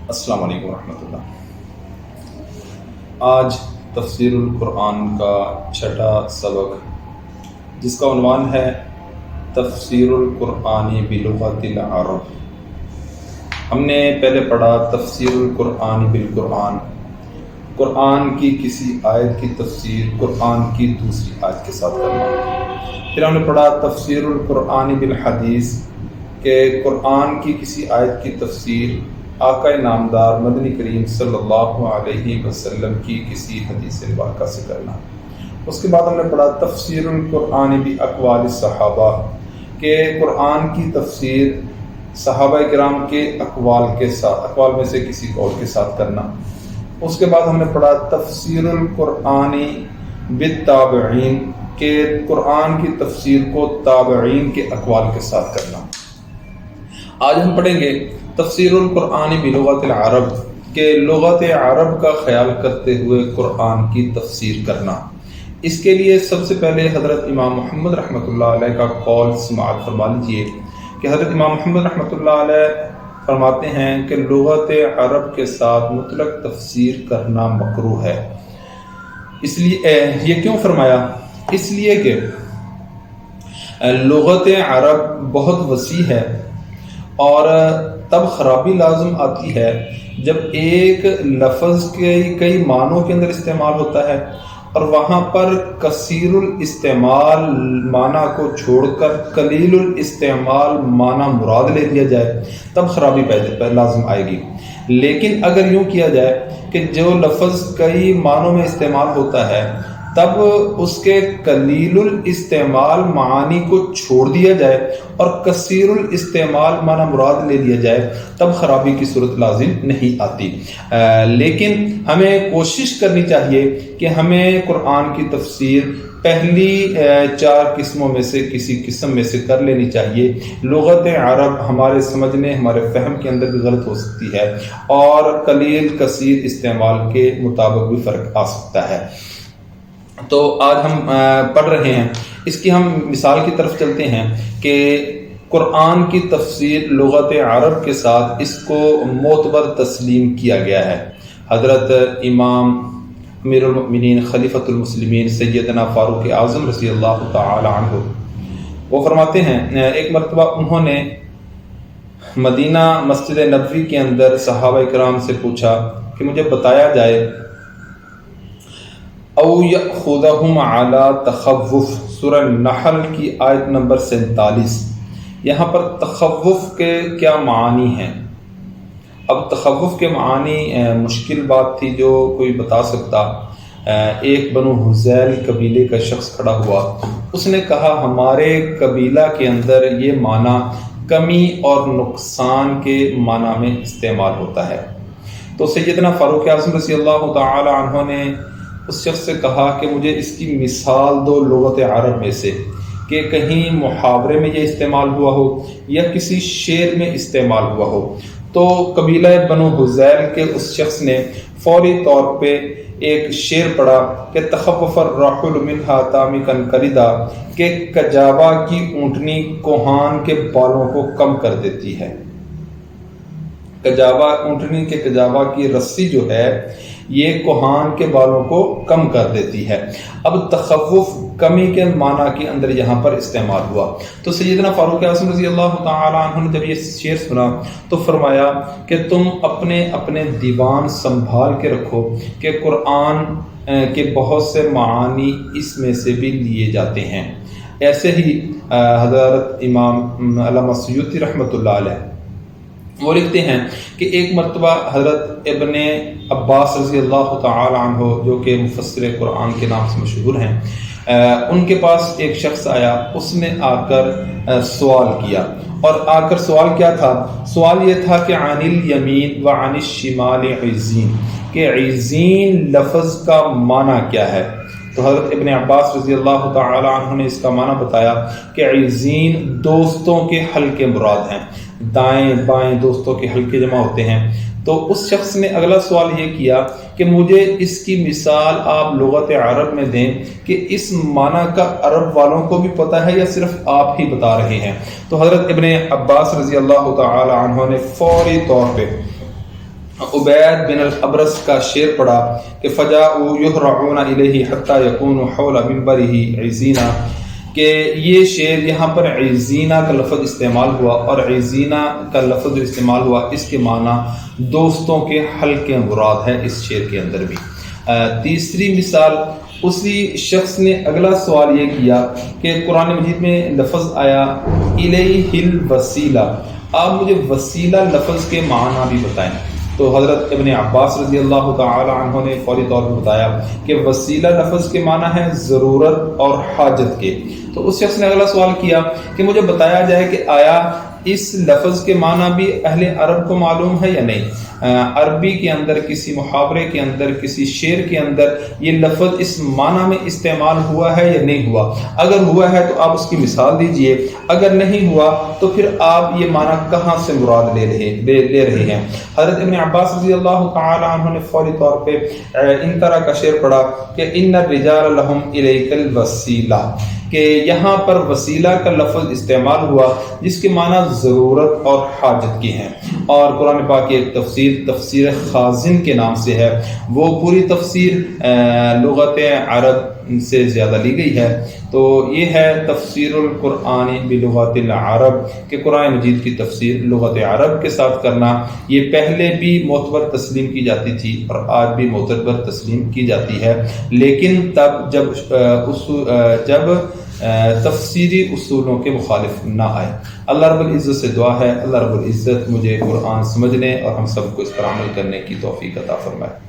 السلام علیکم ورحمۃ اللہ۔ آج تفسیر القرآن کا چھٹا سبق، جس کا عنوان ہے تفسیر القرآن بلغت العرب۔ ہم نے پہلے پڑھا تفسیر القرآن بالقرآن، قرآن کی کسی آیت کی تفسیر قرآن کی دوسری آیت کے ساتھ کرنا۔ پھر ہم نے پڑھا تفسیر القرآن بالحدیث، کہ قرآن کی کسی آیت کی تفسیر آقا نامدار مدنی کریم صلی اللہ علیہ وسلم کی کسی حدیث مبارکہ سے کرنا۔ اس کے بعد ہم نے پڑھا تفسیر القرآن باقوال الصحابہ، کہ قرآن کی تفسیر صحابہ کرام کے اقوال کے ساتھ، اقوال میں سے کسی قول کے ساتھ کرنا۔ اس کے بعد ہم نے پڑھا تفسیر القرآن بالتابعین، کہ قرآن کی تفسیر کو تابعین کے اقوال کے ساتھ کرنا۔ آج ہم پڑھیں گے تفسیر القرآن بلغت العرب، کہ لغت عرب کا خیال کرتے ہوئے قرآن کی تفسیر کرنا۔ اس کے لیے سب سے پہلے حضرت امام محمد رحمۃ اللہ علیہ کا قول سماعت فرما لیجیے، کہ حضرت امام محمد رحمۃ اللہ علیہ فرماتے ہیں کہ لغت عرب کے ساتھ مطلق تفسیر کرنا مکروہ ہے۔ اس لیے یہ کیوں فرمایا؟ اس لیے کہ لغت عرب بہت وسیع ہے، اور تب خرابی لازم آتی ہے جب ایک لفظ کے کئی معنوں کے اندر استعمال ہوتا ہے اور وہاں پر کثیر الاستعمال معنی کو چھوڑ کر قلیل الاستعمال معنی مراد لے لیا جائے، تب خرابی لازم آئے گی۔ لیکن اگر یوں کیا جائے کہ جو لفظ کئی معنوں میں استعمال ہوتا ہے، تب اس کے قلیل الاستعمال معانی کو چھوڑ دیا جائے اور کثیر الاستعمال معنی مراد لے لیا جائے، تب خرابی کی صورت لازم نہیں آتی۔ لیکن ہمیں کوشش کرنی چاہیے کہ ہمیں قرآن کی تفسیر پہلی 4 قسموں میں سے کسی قسم میں سے کر لینی چاہیے۔ لغت عرب ہمارے سمجھنے، ہمارے فہم کے اندر بھی غلط ہو سکتی ہے، اور قلیل کثیر استعمال کے مطابق بھی فرق آ سکتا ہے۔ تو آج ہم پڑھ رہے ہیں، اس کی ہم مثال کی طرف چلتے ہیں کہ قرآن کی تفسیر لغت عرب کے ساتھ اس کو معتبر تسلیم کیا گیا ہے۔ حضرت امام امیر المؤمنین خلیفۃ المسلمین سیدنا فاروق اعظم رضی اللہ تعالی عنہ، وہ فرماتے ہیں ایک مرتبہ انہوں نے مدینہ مسجد نبوی کے اندر صحابہ کرام سے پوچھا کہ مجھے بتایا جائے او یأخذہم علی تخوف، سورہ نحل کی آیت نمبر 47۔ یہاں پر تخوف کے کیا معانی ہیں؟ اب تخوف کے معنی مشکل بات تھی جو کوئی بتا سکتا۔ ایک بنو حذیل قبیلے کا شخص کھڑا ہوا، اس نے کہا ہمارے قبیلہ کے اندر یہ معنی کمی اور نقصان کے معنی میں استعمال ہوتا ہے۔ تو سیدنا فاروق اعظم رضی اللہ تعالی عنہ نے اس شخص سے کہا کہ مجھے اس کی مثال دو لغت عرب میں سے، کہ کہیں محاورے میں یہ استعمال ہوا ہو یا کسی شعر میں استعمال ہوا ہو۔ تو قبیلہ بنو حذیل کے اس شخص نے فوری طور پہ ایک شعر پڑھا کہ تخفف الرحل منہا تامکن کلیدہ، کہ کجاوا کی اونٹنی کوہان کے بالوں کو کم کر دیتی ہے۔ کجاوا اونٹنی کے کجاوا کی رسی جو ہے یہ کوہان کے بالوں کو کم کر دیتی ہے۔ اب تخوف کمی کے معنی کے اندر یہاں پر استعمال ہوا۔ تو سیدنا فاروق اعظم رضی اللہ تعالی عنہ نے جب یہ شعر سنا تو فرمایا کہ تم اپنے اپنے دیوان سنبھال کے رکھو، کہ قرآن کے بہت سے معانی اس میں سے بھی لیے جاتے ہیں۔ ایسے ہی حضرت امام علامہ سیوطی رحمۃ اللہ علیہ وہ لکھتے ہیں کہ ایک مرتبہ حضرت ابن عباس رضی اللہ تعالی عنہ، جو کہ مفسر قرآن کے نام سے مشہور ہیں، ان کے پاس ایک شخص آیا، اس نے آ کر سوال کیا، اور آ کر سوال کیا تھا؟ سوال یہ تھا کہ عن الیمین و عن الشمال عزین، کہ عزین لفظ کا معنی کیا ہے؟ تو حضرت ابن عباس رضی اللہ تعالی عنہ نے اس کا معنی بتایا کہ عزین دوستوں کے حلقے مراد ہیں، دائیں بائیں دوستوں کے حلقے جمع ہوتے ہیں۔ تو اس شخص نے اگلا سوال یہ کیا کہ مجھے اس کی مثال آپ لغت عرب میں دیں کہ اس معنی کا عرب والوں کو بھی پتہ ہے یا صرف آپ ہی بتا رہے ہیں۔ تو حضرت ابن عباس رضی اللہ تعالی عنہ نے فوری طور پہ عبید بن الابرس کا شعر پڑھا کہ فجاءوا یہرعون الیہ حتی یکونوا حول منبرہ عزینا، کہ یہ شعر یہاں پر عزینا کا لفظ استعمال ہوا، اور عزینا کا لفظ جو استعمال ہوا اس کے معنی دوستوں کے حلقے مراد ہے اس شعر کے اندر بھی۔ تیسری مثال، اسی شخص نے اگلا سوال یہ کیا کہ قرآن مجید میں لفظ آیا الیہ الوسیلہ، آپ مجھے وسیلہ لفظ کے معنی بھی بتائیں۔ تو حضرت ابن عباس رضی اللہ تعالی عنہ نے فوری طور پر بتایا کہ وسیلہ لفظ کے معنی ہے ضرورت اور حاجت کے۔ تو اس شخص نے اگلا سوال کیا کہ مجھے بتایا جائے کہ آیا اس لفظ کے معنی بھی اہل عرب کو معلوم ہے یا نہیں؟ عربی کے اندر کسی محاورے کے اندر کسی شعر کے اندر یہ لفظ اس معنی میں استعمال ہوا ہے یا نہیں ہوا؟ اگر ہوا ہے تو آپ اس کی مثال دیجئے، اگر نہیں ہوا تو پھر آپ یہ معنی کہاں سے مراد لے رہے ہیں؟ حضرت ابن عباس رضی اللہ تعالی عنہ نے فوری طور پہ ان طرح کا شعر پڑھا کہ ان الرجال لهم الیک الوسیلہ، کہ یہاں پر وسیلہ کا لفظ استعمال ہوا جس کے معنی ضرورت اور حاجت کی ہیں، اور قرآن پاک کی ایک تفسیر خازن کے نام سے ہے، وہ پوری تفسیر لغت عرب سے زیادہ لی گئی ہے۔ تو یہ ہے تفسیر القرآن بلغت العرب، کہ قرآن مجید کی تفسیر لغت عرب کے ساتھ کرنا یہ پہلے بھی معتبر تسلیم کی جاتی تھی اور آج بھی معتبر تسلیم کی جاتی ہے، لیکن تب جب تفسیری اصولوں کے مخالف نہ آئے۔ اللہ رب العزت سے دعا ہے اللہ رب العزت مجھے قرآن سمجھنے اور ہم سب کو اس پر عمل کرنے کی توفیق عطا فرمائے۔